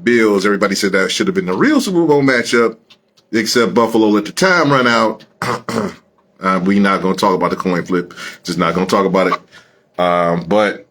Bills. Everybody said that should have been the real Super Bowl matchup, except Buffalo let the time run out. We're not going to talk about the coin flip. Just not going to talk about it. But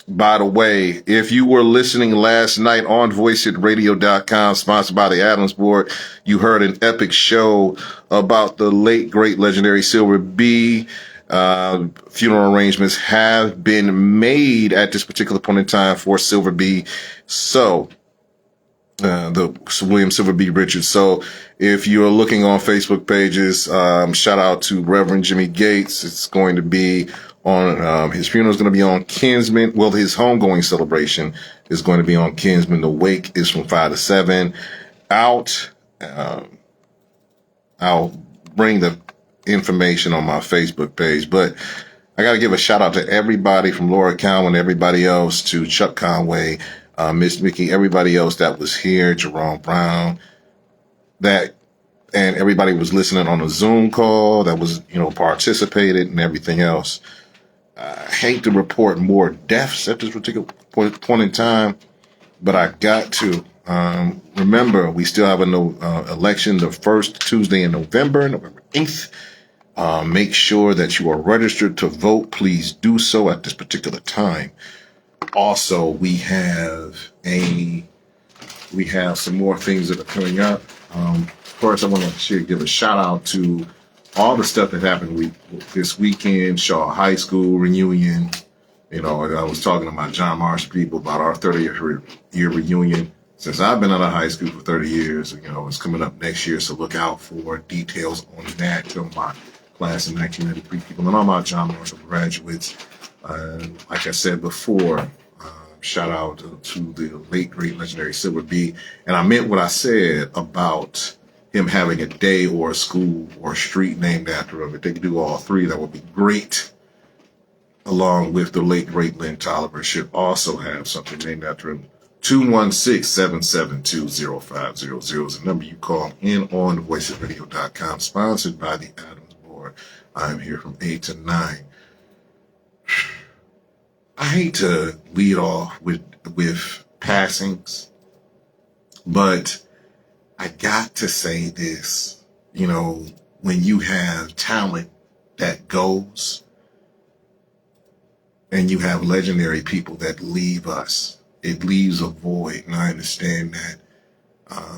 by the way, if you were listening last night on voiceitradio.com, sponsored by the Adams Board, you heard an epic show about the late, great, legendary Silver B. Funeral arrangements have been made at this particular point in time for Silver B. So, the William Silver B. Richards. So if you're looking on Facebook pages, shout out to Reverend Jimmy Gates. It's going to be on, his funeral is going to be on Kinsman. Well, his homegoing celebration is going to be on Kinsman. The wake is from 5 to 7. I'll bring the information on my Facebook page, but I got to give a shout out to everybody from Laura Cowan, everybody else, to Chuck Conway, Miss Mickey, everybody else that was here, Jerome Brown, and everybody was listening on a Zoom call that was, participated and everything else. I hate to report more deaths at this particular point in time, but I got to. Remember, we still have an election the first Tuesday in November 8th. Make sure that you are registered to vote. Please do so at this particular time. Also, we have some more things that are coming up. First, I want to give a shout out to all the stuff that happened this weekend. Shaw High School reunion. I was talking to my John Marsh people about our 30th year reunion. Since I've been out of high school for 30 years, it's coming up next year, so look out for details on that. To my class of 1993 people and all my John Marshall graduates. Like I said before, shout out to the late, great, legendary Silver B. And I meant what I said about him having a day or a school or a street named after him. If they could do all three, that would be great. Along with the late, great Lynn Tolliver should also have something named after him. 216-772-0500 is the number you call in on voicesradio.com, sponsored by the Adams Board. I'm here from 8 to 9. I hate to lead off with passings, but I got to say this. When you have talent that goes and you have legendary people that leave us, it leaves a void, and I understand that.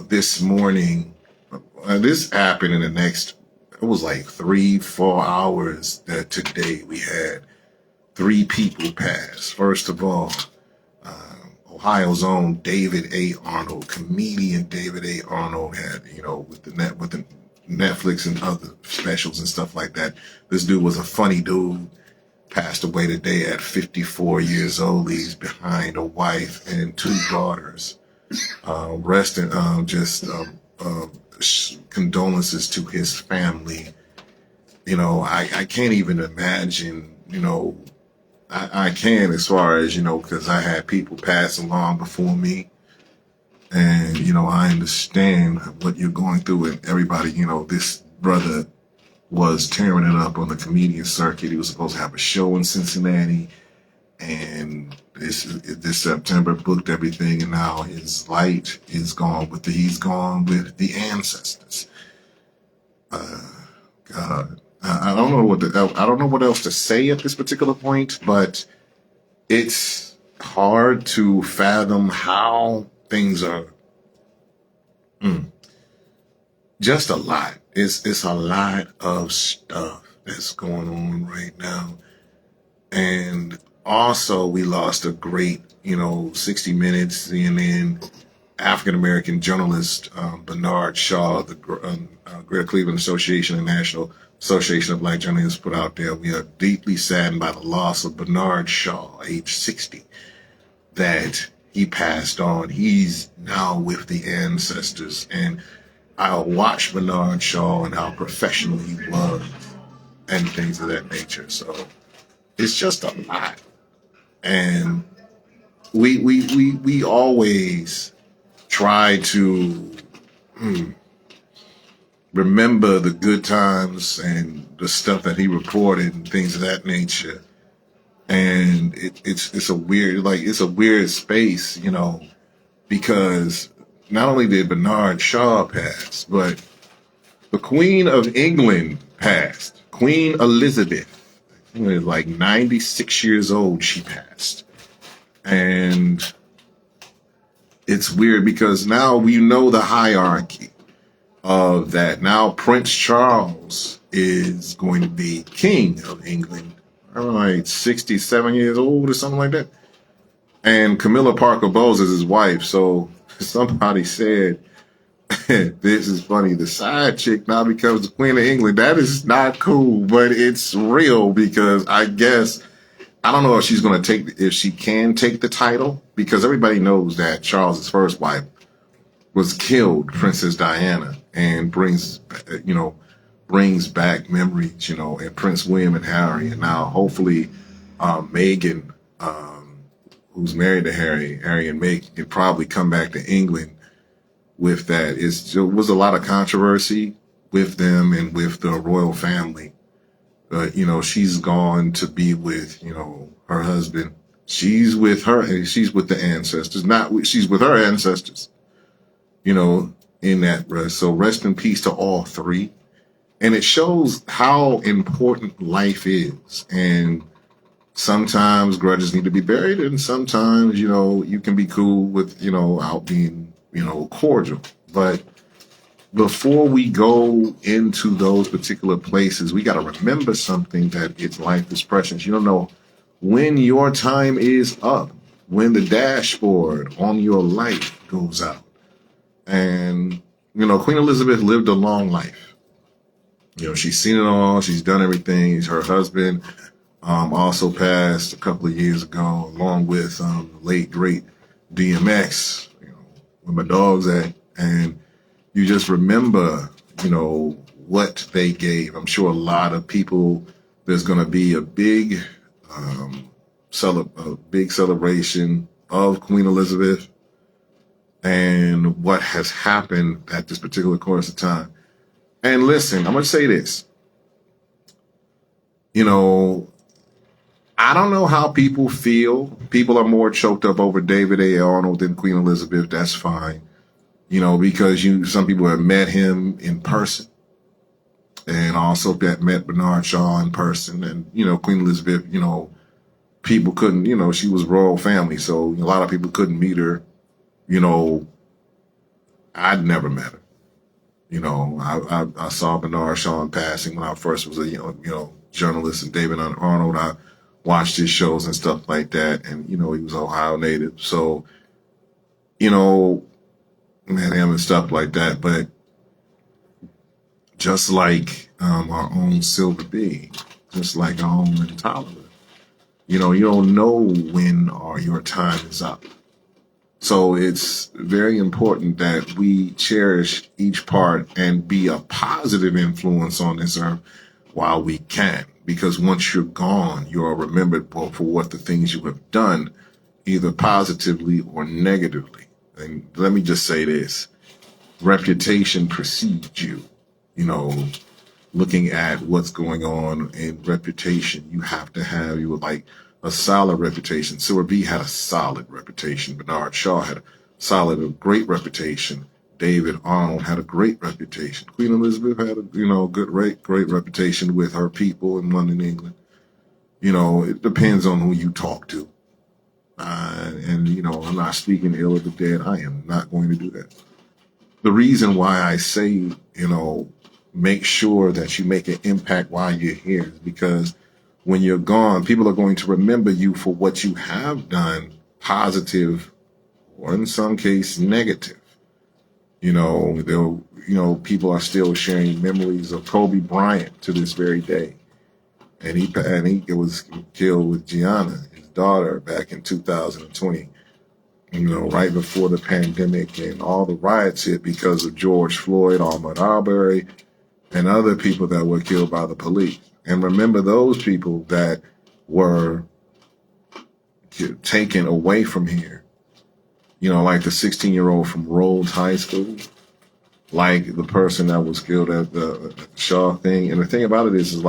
This morning, this happened in it was like 3-4 hours that today we had 3 people pass. First of all, Ohio's own David A. Arnold, comedian David A. Arnold had, with the Netflix and other specials and stuff like that. This dude was a funny dude. Passed away today at 54 years old. He's behind a wife and 2 daughters. Condolences to his family. I can't even imagine, I can, as far as, because I had people pass along before me. And, I understand what you're going through, and everybody, this brother was tearing it up on the comedian circuit. He was supposed to have a show in Cincinnati, and this September booked everything, and now his light is gone he's gone with the ancestors. God, I don't know what else to say at this particular point, but it's hard to fathom how things are. Just a lot. It's a lot of stuff that's going on right now. And also we lost a great, 60 Minutes CNN African-American journalist, Bernard Shaw, the Greater Cleveland Association and National Association of Black Journalists put out there. We are deeply saddened by the loss of Bernard Shaw, age 60, that he passed on. He's now with the ancestors, and I watched Bernard Shaw and how professional he was and things of that nature. So it's just a lot. And we always try to remember the good times and the stuff that he reported and things of that nature. And it's a weird space, because not only did Bernard Shaw pass, but the Queen of England passed. Queen Elizabeth. She was like 96 years old, she passed. And it's weird because now we know the hierarchy of that. Now Prince Charles is going to be King of England. I don't know, like 67 years old or something like that. And Camilla Parker Bowles is his wife. So somebody said, this is funny, the side chick now becomes the Queen of England. That is not cool, but it's real because I guess, I don't know if she's going to if she can take the title, because everybody knows that Charles's first wife was killed, Princess Diana, and brings back memories, and Prince William and Harry. And now hopefully Meghan, who's married to Harry and Meghan, can probably come back to England with that. It was a lot of controversy with them and with the royal family. But, she's gone to be with, her husband. She's with the ancestors, she's with her ancestors, in that rest. So rest in peace to all three. And it shows how important life is. And sometimes grudges need to be buried. And sometimes, you can be cool with, out being, cordial. But before we go into those particular places, we got to remember something, that it's life is precious. You don't know when your time is up, when the dashboard on your life goes out. And, Queen Elizabeth lived a long life. She's seen it all. She's done everything. Her husband also passed a couple of years ago, along with the late, great DMX, where my dog's at. And you just remember, what they gave. I'm sure a lot of people, there's going to be a big celebration of Queen Elizabeth and what has happened at this particular course of time. And listen, I'm going to say this. I don't know how people feel. People are more choked up over David A. Arnold than Queen Elizabeth. That's fine. Because some people have met him in person, and also that met Bernard Shaw in person. And, Queen Elizabeth, people couldn't, she was royal family. So a lot of people couldn't meet her. I'd never met her. I saw Bernard Shaw in passing when I first was a, journalist, and David Arnold, I watched his shows and stuff like that. And, he was Ohio native. So, met him and stuff like that. But just like our own Silver B, just like our own Tolliver, you don't know when your time is up. So it's very important that we cherish each part and be a positive influence on this earth while we can. Because once you're gone, you are remembered for what the things you have done, either positively or negatively. And let me just say this, reputation precedes you, looking at what's going on in reputation. You have to have, a solid reputation. Silver B had a solid reputation. Bernard Shaw had a great reputation. David Arnold had a great reputation. Queen Elizabeth had a, great reputation with her people in London, England. It depends on who you talk to. And I'm not speaking ill of the dead. I am not going to do that. The reason why I say, make sure that you make an impact while you're here is because when you're gone, people are going to remember you for what you have done, positive, or in some case, negative. People are still sharing memories of Kobe Bryant to this very day. And he was killed with Gianna, his daughter, back in 2020, right before the pandemic and all the riots hit because of George Floyd, Ahmaud Arbery, and other people that were killed by the police. And remember those people that were taken away from here, like the 16-year-old from Rhodes High School, like the person that was killed at the Shaw thing. And the thing about it is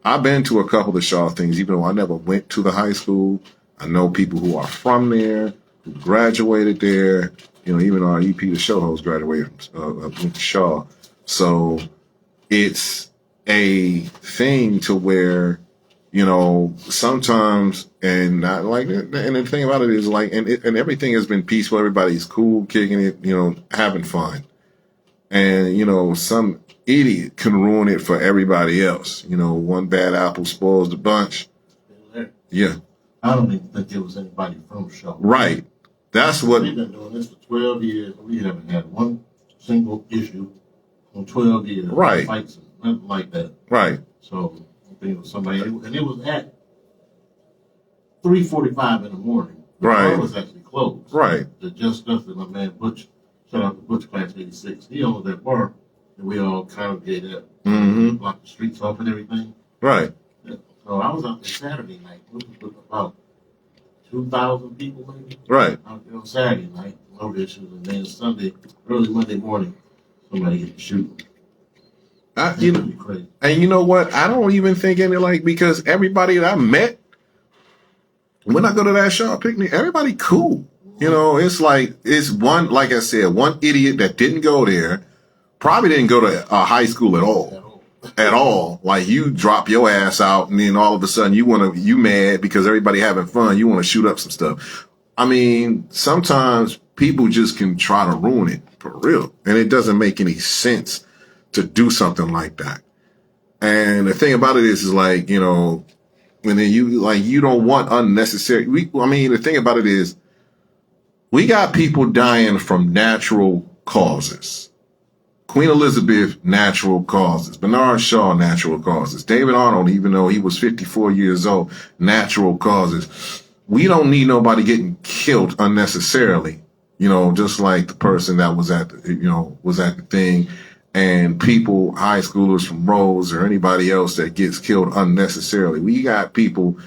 I've been to a couple of Shaw things, even though I never went to the high school. I know people who are from there, who graduated there, even our EP, the show host, graduated from Shaw. So it's a thing to where, sometimes, and not like, and the thing about it is like, and everything has been peaceful. Everybody's cool, kicking it, having fun. And, some idiot can ruin it for everybody else. One bad apple spoils the bunch. Yeah. I don't even think there was anybody from Shaw. Right. That's what. We've been doing this for 12 years. We haven't had one single issue in 12 years. Right. Fights, nothing like that. Right. So I think it was somebody, and it was at 3:45 in the morning. The Right. bar was actually closed. Right. The Just Us and my man Butch, shout out to Butch Class 86. He owned that bar, and we all congregated up, blocked the streets off and everything. Right. Yeah. So I was out there Saturday night. It was with about 2,000 people maybe. Right. Out there on Saturday night, no issues, and then Sunday, early Monday morning, somebody hit the shoot. And you know what? I don't even think because everybody that I met, when I go to that Shaw picnic, everybody cool. It's like, it's one, like I said, one idiot that didn't go there, probably didn't go to high school at all. At all. Like, you drop your ass out and then all of a sudden you mad because everybody having fun. You want to shoot up some stuff. I mean, sometimes people just can try to ruin it for real. And it doesn't make any sense to do something like that. And the thing about it is like, and then you don't want unnecessary. The thing about it is we got people dying from natural causes. Queen Elizabeth, natural causes. Bernard Shaw, natural causes. David Arnold, even though he was 54 years old, natural causes. We don't need nobody getting killed unnecessarily. Just like the person that was at the thing, and people, high schoolers from Rose or anybody else that gets killed unnecessarily. We got people.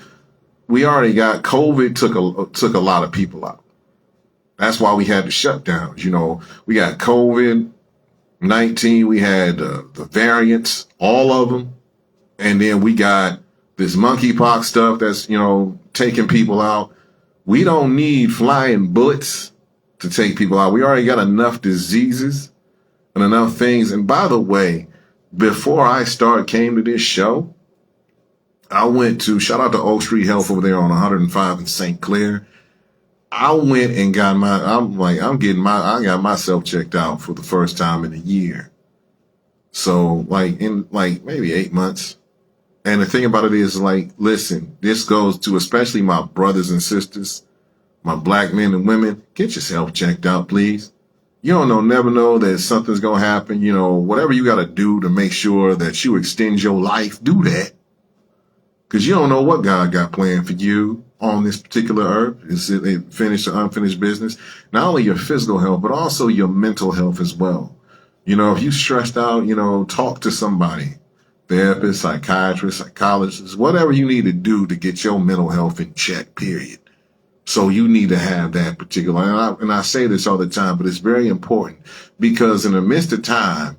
We already got COVID took a lot of people out. That's why we had the shutdowns. We got COVID-19, we had the variants, all of them. And then we got this monkeypox stuff that's, taking people out. We don't need flying bullets to take people out. We already got enough diseases and enough things. And by the way, before I came to this show, I went to, shout out to Oak Street Health over there on 105 in St. Clair. I went and got I got myself checked out for the first time in a year. So in maybe 8 months. And the thing about it is listen, this goes to especially my brothers and sisters, my black men and women, get yourself checked out, please. You don't never know that something's going to happen. Whatever you got to do to make sure that you extend your life, do that. Because you don't know what God got planned for you on this particular earth. Is it finished or unfinished business? Not only your physical health, but also your mental health as well. If you stressed out, talk to somebody, therapist, psychiatrist, psychologist, whatever you need to do to get your mental health in check, period. So you need to have that particular, and I say this all the time, but it's very important because in the midst of time,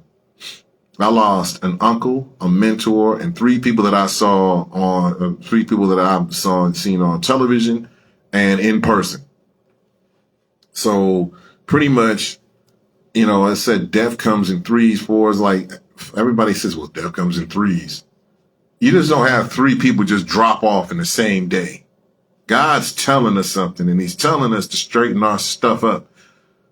I lost an uncle, a mentor, and three people that I've seen on television and in person. So pretty much, I said death comes in threes, fours. Like everybody says, well, death comes in threes. You just don't have three people just drop off in the same day. God's telling us something, and he's telling us to straighten our stuff up,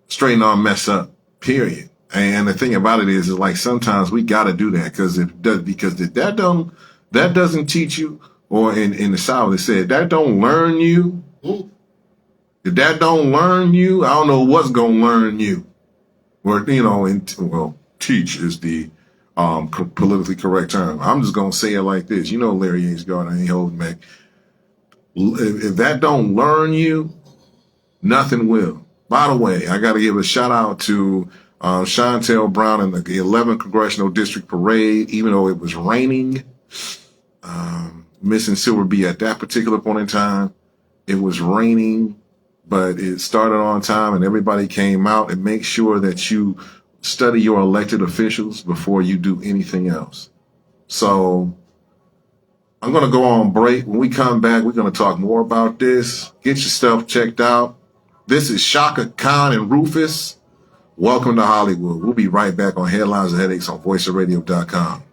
straighten our mess up, period. And the thing about it is like sometimes we got to do that because if that doesn't teach you, or in the South they said that don't learn you. If that don't learn you, I don't know what's gonna learn you. Or teach is the politically correct term. I'm just gonna say it like this. Larry Yates Gardner ain't holding back. If that don't learn you, nothing will. By the way, I got to give a shout out to Chantel Brown in the 11th Congressional District Parade, even though it was raining. Missing Silverby at that particular point in time. It was raining, but it started on time and everybody came out. And make sure that you study your elected officials before you do anything else. So I'm going to go on break. When we come back, we're going to talk more about this. Get your stuff checked out. This is Shaka Khan and Rufus. Welcome to Hollywood. We'll be right back on Headlines and Headaches on voiceofradio.com.